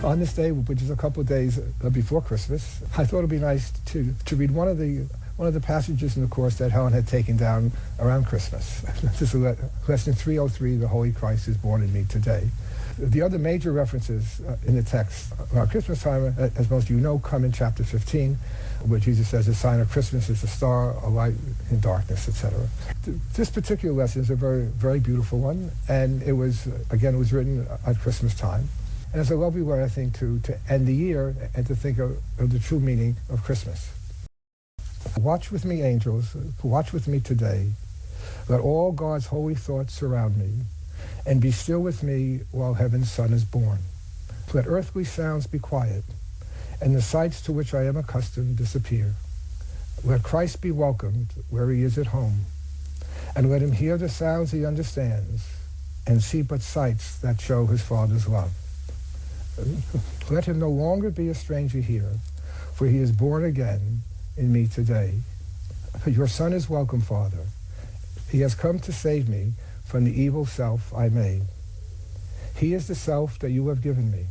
On this day, which is a couple of days before Christmas, I thought it'd be nice to read one of the passages in the course that Helen had taken down around Christmas. This is lesson 303, The Holy Christ is Born in Me Today. The other major references in the text around Christmas time, as most of you know, come in chapter 15, where Jesus says the sign of Christmas is a star, a light in darkness, etc. This particular lesson is a very, very beautiful one, and it was written at Christmas time. And it's a lovely way, I think, to end the year and to think of the true meaning of Christmas. Watch with me, angels, watch with me today. Let all God's holy thoughts surround me, and be still with me while heaven's Son is born. Let earthly sounds be quiet, and the sights to which I am accustomed disappear. Let Christ be welcomed where he is at home, and let him hear the sounds he understands, and see but sights that show his Father's love. Let him no longer be a stranger here, for he is born again in me today. Your Son is welcome, Father. He has come to save me from the evil self I made. He is the self that you have given me.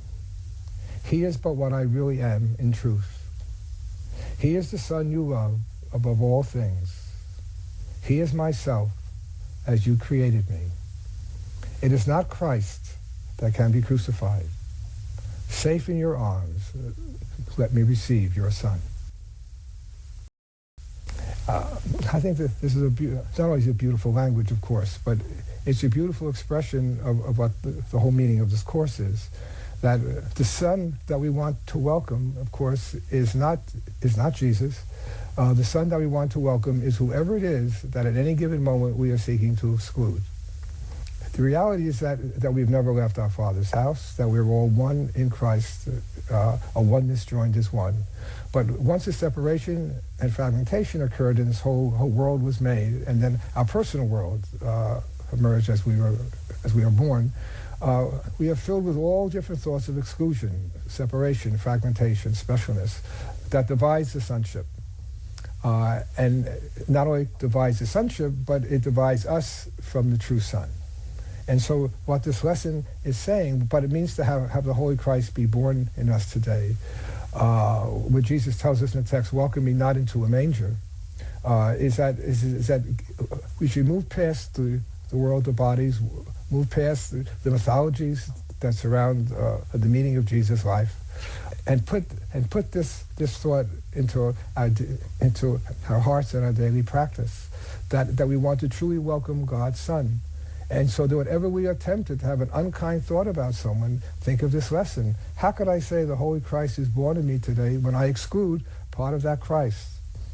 He is but what I really am in truth. He is the Son you love above all things. He is myself as you created me. It is not Christ that can be crucified. Safe in your arms, let me receive your Son. I think that this is it's not always a beautiful language, of course, but it's a beautiful expression of what the whole meaning of this course is. That the Son that we want to welcome, of course, is not Jesus. The Son that we want to welcome is whoever it is that at any given moment we are seeking to exclude. The reality is that we've never left our Father's house, that we're all one in Christ, a oneness joined as one. But once the separation and fragmentation occurred and this whole world was made, and then our personal world emerged as we were born, we are filled with all different thoughts of exclusion, separation, fragmentation, specialness, that divides the sonship. And not only divides the sonship, but it divides us from the true Son. And so what this lesson is saying, but it means to have the Holy Christ be born in us today. What Jesus tells us in the text, welcome me not into a manger, is that we should move past the world of bodies, move past the mythologies that surround the meaning of Jesus' life, and put this thought into our hearts and our daily practice, that we want to truly welcome God's Son. And so that whenever we are tempted to have an unkind thought about someone, think of this lesson. How could I say the Holy Christ is born in me today when I exclude part of that Christ?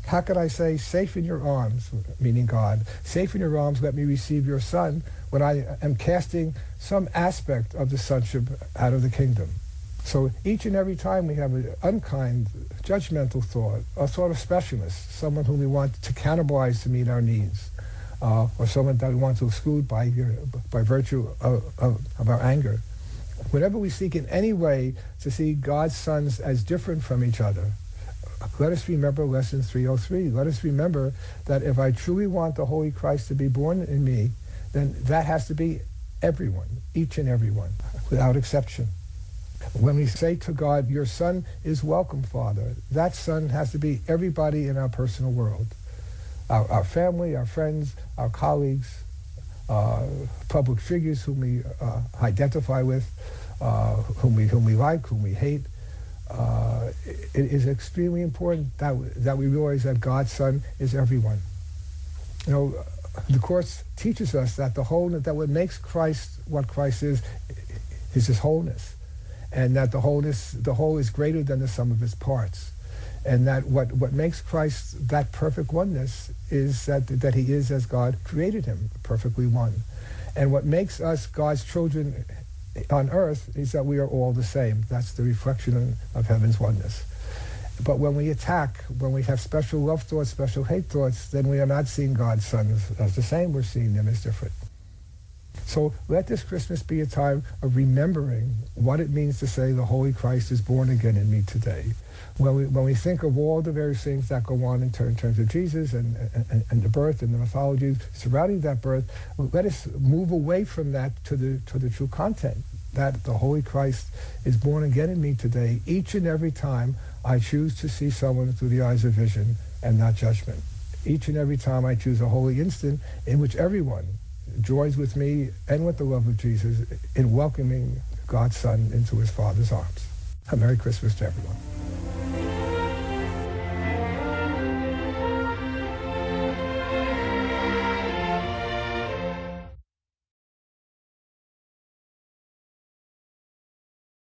How could I say, safe in your arms, meaning God, safe in your arms, let me receive your Son, when I am casting some aspect of the sonship out of the kingdom? So each and every time we have an unkind, judgmental thought, a thought of specialness, someone whom we want to cannibalize to meet our needs, or someone that we want to exclude by virtue of our anger. Whenever we seek in any way to see God's sons as different from each other, let us remember lesson 303. Let us remember that if I truly want the Holy Christ to be born in me, then that has to be everyone, each and every one, without exception. When we say to God, your Son is welcome, Father, that Son has to be everybody in our personal world. Our family, our friends, our colleagues, public figures whom we identify with, whom we like, whom we hate. It is extremely important that we realize that God's Son is everyone. You know, the Course teaches us that that what makes Christ what Christ is his wholeness, and that the whole is greater than the sum of its parts. And that what makes Christ that perfect oneness is that he is as God created him, perfectly one. And what makes us God's children on earth is that we are all the same. That's the reflection of heaven's oneness. But when we attack, when we have special love thoughts, special hate thoughts, then we are not seeing God's Son as the same, we're seeing them as different. So let this Christmas be a time of remembering what it means to say the Holy Christ is born again in me today. When we think of all the various things that go on in terms of Jesus and the birth and the mythology surrounding that birth, let us move away from that to the true content. that the Holy Christ is born again in me today, each and every time I choose to see someone through the eyes of vision and not judgment. Each and every time I choose a holy instant in which everyone joins with me and with the love of Jesus in welcoming God's Son into his Father's arms. A Merry Christmas to everyone.